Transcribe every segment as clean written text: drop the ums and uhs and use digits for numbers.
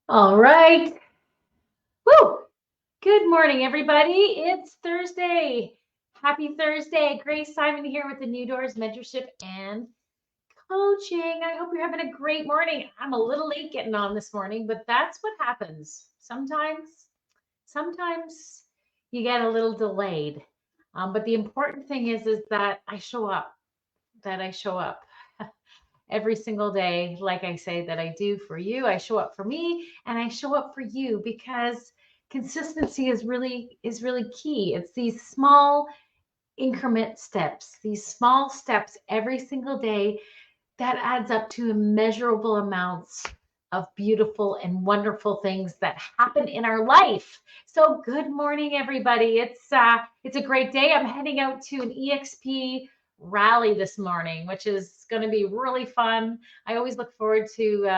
All right. Woo! Good morning, everybody. It's Thursday. Happy Thursday. Grace Simon here with the New Doors Mentorship and Coaching. I hope you're having a great morning. I'm a little late getting on this morning, but that's what happens. Sometimes you get a little delayed. But the important thing is that I show up every single day, like I say that I do for you. I show up for me and I show up for you because consistency is really key. It's these small increment steps, these small steps every single day that adds up to immeasurable amounts of beautiful and wonderful things that happen in our life. So good morning, everybody. It's a great day. I'm heading out to an EXP rally this morning, which is going to be really fun. I always look forward to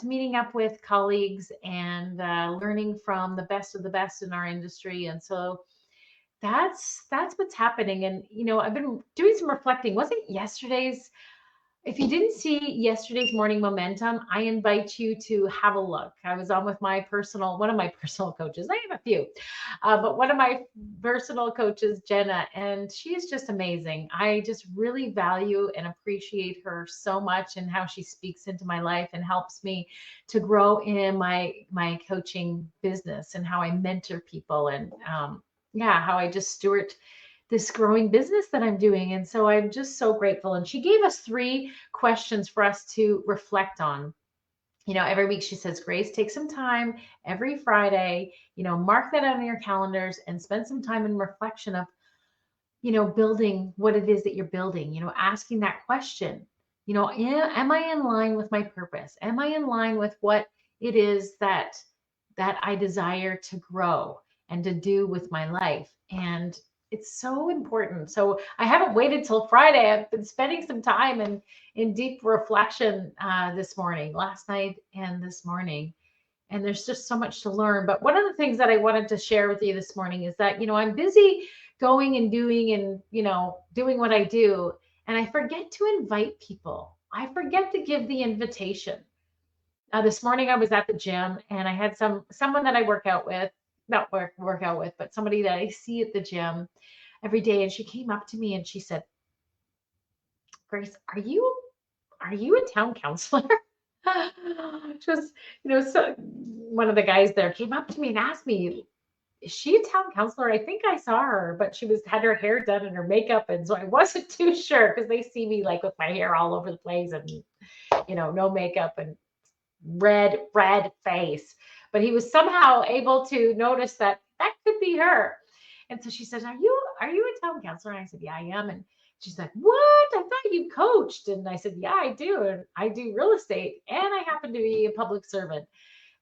meeting up with colleagues and learning from the best of the best in our industry. And so that's what's happening. And I've been doing some reflecting. Wasn't yesterday's If you didn't see yesterday's morning momentum, I invite you to have a look. I was on with one of my personal coaches. I have a few, but one of my personal coaches, Jenna, and she is just amazing. I just really value and appreciate her so much and how she speaks into my life and helps me to grow in my coaching business and how I mentor people and yeah, how I just steward this growing business that I'm doing. And so I'm just so grateful. And she gave us 3 questions for us to reflect on. Every week she says, Grace, take some time every Friday, mark that out on your calendars and spend some time in reflection of, building what it is that you're building, asking that question, am I in line with my purpose? Am I in line with what it is that I desire to grow and to do with my life? And it's so important. So I haven't waited till Friday. I've been spending some time in deep reflection this morning, last night and this morning. And there's just so much to learn. But one of the things that I wanted to share with you this morning is that, I'm busy going and doing and, doing what I do. And I forget to invite people. I forget to give the invitation. This morning I was at the gym and I had someone that I work out with, not work out with, but somebody that I see at the gym every day. And she came up to me and she said, Grace, are you a town counselor? She was, so one of the guys there came up to me and asked me, is she a town counselor? I think I saw her, but she had her hair done and her makeup. And so I wasn't too sure because they see me like with my hair all over the place and, no makeup and red face. But he was somehow able to notice that that could be her. And so she said, Are you a town counselor? And I said, Yeah, I am. And she's like, What? I thought you coached. And I said, Yeah, I do. And I do real estate and I happen to be a public servant.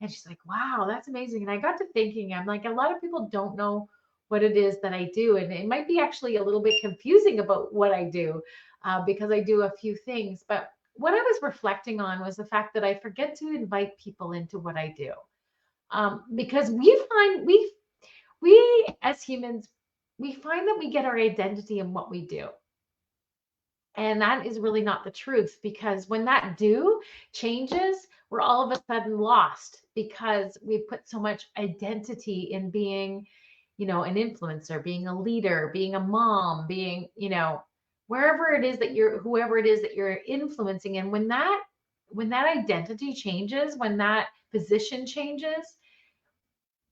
And she's like, Wow, that's amazing. And I got to thinking, I'm like, a lot of people don't know what it is that I do. And it might be actually a little bit confusing about what I do because I do a few things. But what I was reflecting on was the fact that I forget to invite people into what I do. Because we as humans, we find that we get our identity in what we do. And that is really not the truth because when that do changes, we're all of a sudden lost because we put so much identity in being, an influencer, being a leader, being a mom, being, wherever it is that whoever it is that you're influencing. And when that identity changes, when that position changes,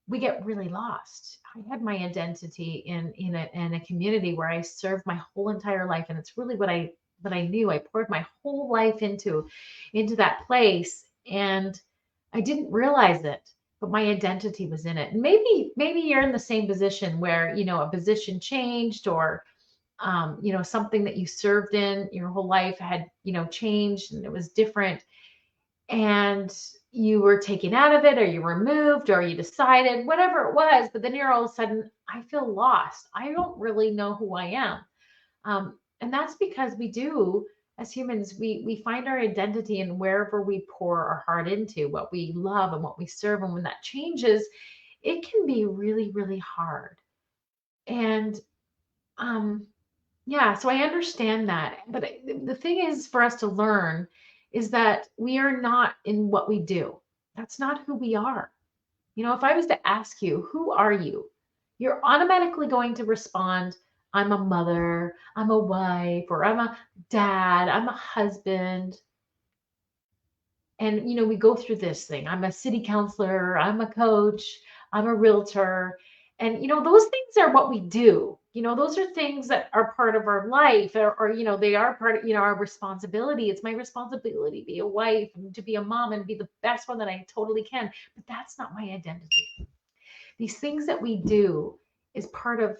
we get really lost. I had my identity in a community where I served my whole entire life, and it's really what I knew. I poured my whole life into that place, and I didn't realize it, but my identity was in it. And maybe you're in the same position where a position changed or something that you served in your whole life had changed and it was different and you were taken out of it or you were moved or you decided whatever it was, but then you're all of a sudden, I feel lost. I don't really know who I am. And that's because we do, as humans, we find our identity in wherever we pour our heart into, what we love and what we serve. And when that changes, it can be really, really hard. And um, yeah, so I understand that. But the thing is for us to learn is that we are not in what we do. That's not who we are. If I was to ask you, who are you? You're automatically going to respond, I'm a mother, I'm a wife, or I'm a dad, I'm a husband. And, we go through this thing. I'm a city councilor, I'm a coach, I'm a realtor. And, those things are what we do. Those are things that are part of our life, or they are part of, our responsibility. It's my responsibility to be a wife and to be a mom and be the best one that I totally can. But that's not my identity. These things that we do is part of,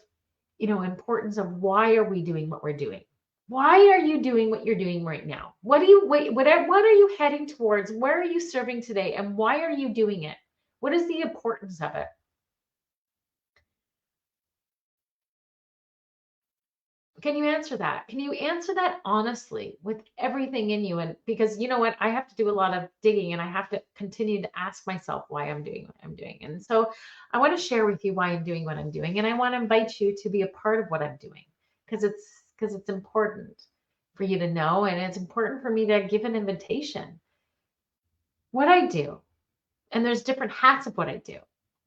importance of why are we doing what we're doing? Why are you doing what you're doing right now? What are you heading towards? Where are you serving today? And why are you doing it? What is the importance of it? Can you answer that? Can you answer that honestly with everything in you? And because you know what, I have to do a lot of digging and I have to continue to ask myself why I'm doing what I'm doing. And so I want to share with you why I'm doing what I'm doing. And I want to invite you to be a part of what I'm doing because it's important for you to know. And it's important for me to give an invitation. What I do, and there's different hats of what I do.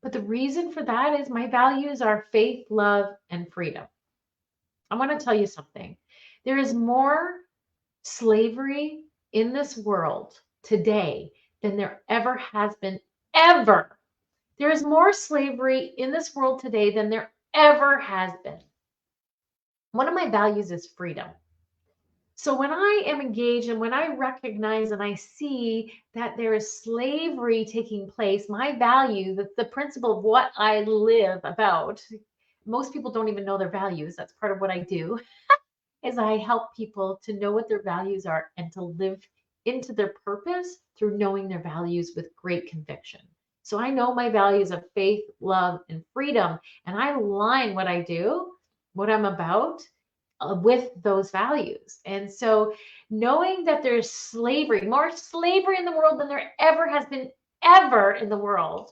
But the reason for that is my values are faith, love, and freedom. I want to tell you something. There is more slavery in this world today than there ever has been, ever. There is more slavery in this world today than there ever has been. One of my values is freedom. So when I am engaged and when I recognize and I see that there is slavery taking place, my value, the principle of what I live about, most people don't even know their values. That's part of what I do. Is I help people to know what their values are and to live into their purpose through knowing their values with great conviction. So I know my values of faith, love, and freedom, and I align what I do, what I'm about, with those values. And so knowing that there's slavery, more slavery in the world than there ever has been ever in the world,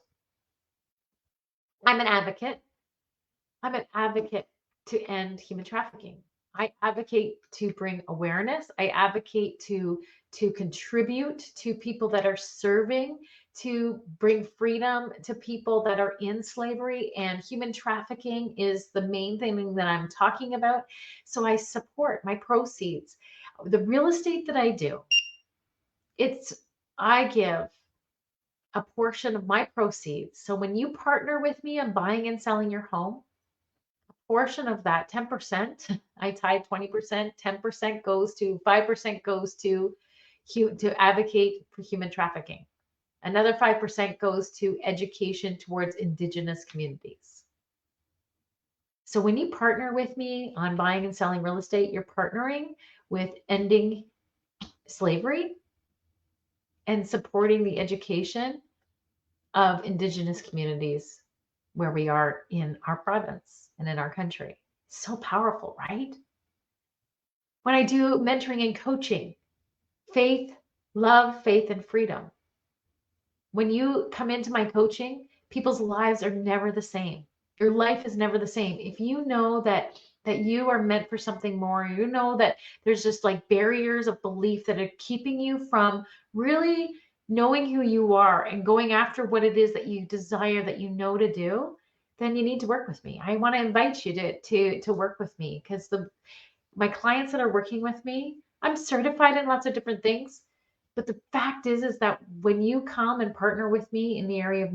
I'm an advocate. I'm an advocate to end human trafficking. I advocate to bring awareness. I advocate to contribute to people that are serving, to bring freedom to people that are in slavery, and human trafficking is the main thing that I'm talking about. So I support my proceeds. The real estate that I do, it's I give a portion of my proceeds. So when you partner with me on buying and selling your home, portion of that 10%, I tie 20%, 10% goes to 5% goes to advocate for human trafficking. Another 5% goes to education towards indigenous communities. So when you partner with me on buying and selling real estate, you're partnering with ending slavery and supporting the education of indigenous communities where we are in our province and in our country. So powerful, right? When I do mentoring and coaching, faith, love, faith, and freedom. When you come into my coaching, people's lives are never the same. Your life is never the same. If you know that you are meant for something more, you know that there's just like barriers of belief that are keeping you from really knowing who you are and going after what it is that you desire, that you know to do, then you need to work with me. I want to invite you to work with me because my clients that are working with me, I'm certified in lots of different things. But the fact is that when you come and partner with me in the area of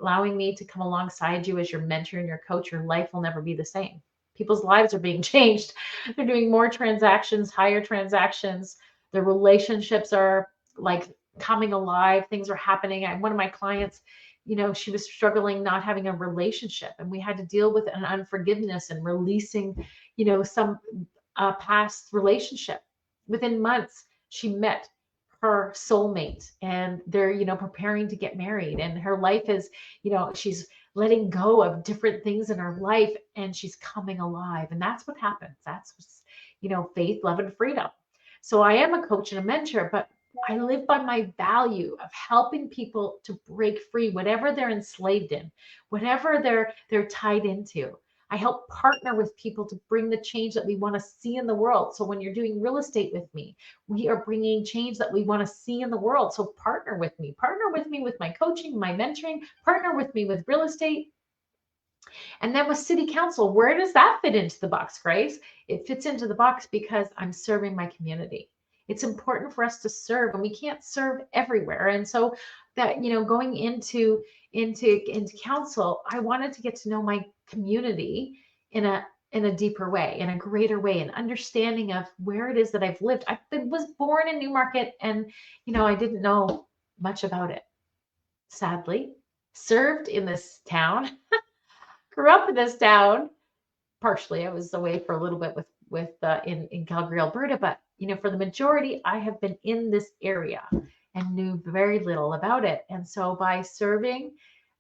allowing me to come alongside you as your mentor and your coach, your life will never be the same. People's lives are being changed. They're doing more transactions, higher transactions. Their relationships are like coming alive. Things are happening. One of my clients, she was struggling not having a relationship, and we had to deal with an unforgiveness and releasing, some past relationship. Within months, she met her soulmate and they're, preparing to get married, and her life is, she's letting go of different things in her life and she's coming alive. And that's what happens. That's, faith, love, and freedom. So I am a coach and a mentor, but I live by my value of helping people to break free, whatever they're enslaved in, whatever they're tied into. I help partner with people to bring the change that we want to see in the world. So when you're doing real estate with me, we are bringing change that we want to see in the world. So partner with me with my coaching, my mentoring, partner with me with real estate. And then with city council, where does that fit into the box, Grace? It fits into the box because I'm serving my community. It's important for us to serve, and we can't serve everywhere. And so that, going into council, I wanted to get to know my community in a deeper way, in a greater way, an understanding of where it is that I've lived. Was born in Newmarket, and I didn't know much about it. Sadly, served in this town, grew up in this town. Partially, I was away for a little bit in Calgary, Alberta, but for the majority, I have been in this area and knew very little about it. And so by serving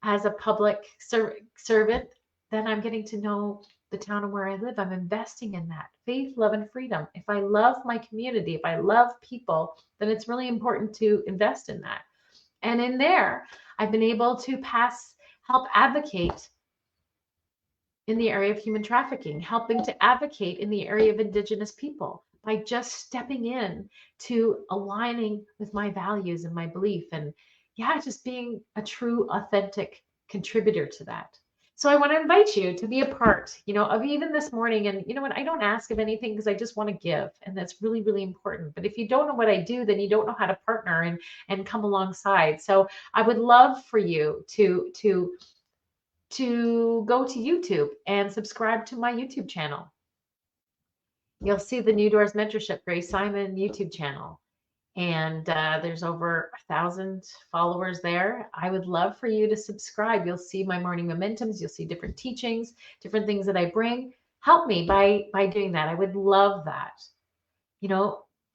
as a public servant, then I'm getting to know the town and where I live. I'm investing in that faith, love, and freedom. If I love my community, if I love people, then it's really important to invest in that. And in there, I've been able to help advocate in the area of human trafficking, helping to advocate in the area of Indigenous people by just stepping in to aligning with my values and my belief, and just being a true, authentic contributor to that. So I want to invite you to be a part, of even this morning. And you know what? I don't ask of anything because I just want to give. And that's really, really important. But if you don't know what I do, then you don't know how to partner and come alongside. So I would love for you to go to YouTube and subscribe to my YouTube channel. You'll see the New Doors Mentorship, Grace Simon YouTube channel. And there's over 1,000 followers there. I would love for you to subscribe. You'll see my morning momentums. You'll see different teachings, different things that I bring. Help me by doing that. I would love that.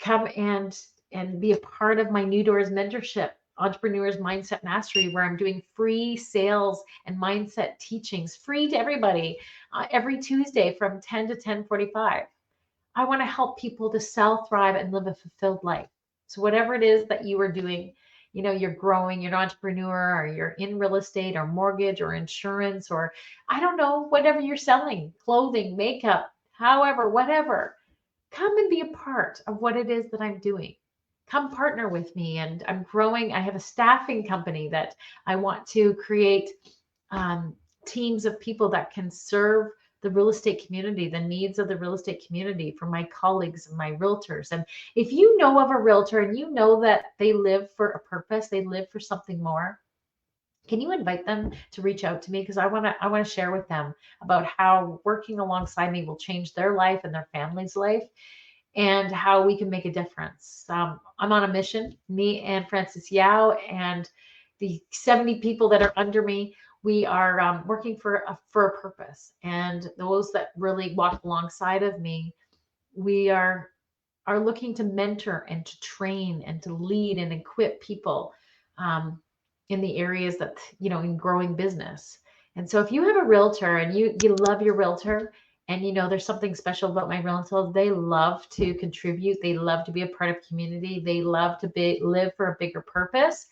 Come and be a part of my New Doors Mentorship, Entrepreneurs Mindset Mastery, where I'm doing free sales and mindset teachings, free to everybody, every Tuesday from 10 to 10:45. I want to help people to sell, thrive, and live a fulfilled life. So whatever it is that you are doing, you're growing, you're an entrepreneur, or you're in real estate or mortgage or insurance, or I don't know, whatever you're selling, clothing, makeup, however, whatever, come and be a part of what it is that I'm doing. Come partner with me. And I'm growing. I have a staffing company that I want to create teams of people that can serve the real estate community, the needs of the real estate community, for my colleagues and my realtors. And if you know of a realtor and you know that they live for a purpose, they live for something more, can you invite them to reach out to me? Because I want to share with them about how working alongside me will change their life and their family's life, and how we can make a difference. I'm on a mission, me and Francis Yao and the 70 people that are under me. We are working for a purpose. And those that really walk alongside of me, we are looking to mentor and to train and to lead and equip people in the areas that, in growing business. And so if you have a realtor and you love your realtor, and there's something special about my realtors, they love to contribute, they love to be a part of community, they love to live for a bigger purpose,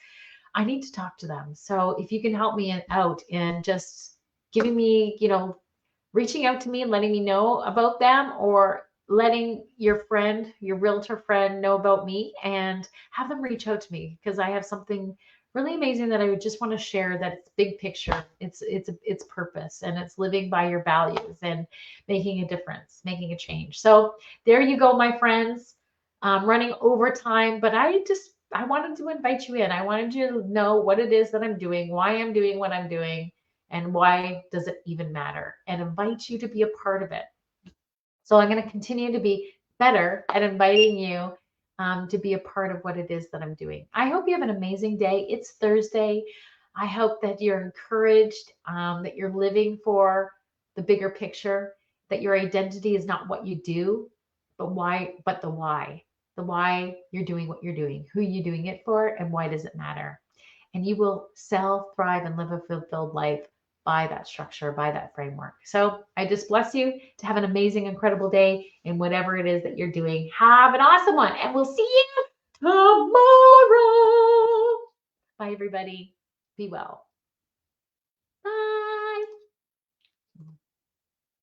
I need to talk to them. So if you can help me out in just giving me, reaching out to me and letting me know about them, or letting your realtor friend know about me, and have them reach out to me, because I have something really amazing that I would just want to share, that it's big picture. It's purpose, and it's living by your values and making a difference, making a change. So there you go, my friends. Running over time, but I wanted to invite you in. I wanted you to know what it is that I'm doing, why I'm doing what I'm doing, and why does it even matter, and invite you to be a part of it. So I'm going to continue to be better at inviting you to be a part of what it is that I'm doing. I hope you have an amazing day. It's Thursday. I hope that you're encouraged, that you're living for the bigger picture, that your identity is not what you do, but the why. The why you're doing what you're doing, who you're doing it for, and why does it matter. And you will sell, thrive, and live a fulfilled life by that structure, by that framework. So I just bless you to have an amazing, incredible day in whatever it is that you're doing. Have an awesome one, and we'll see you tomorrow. Bye, everybody. Be well.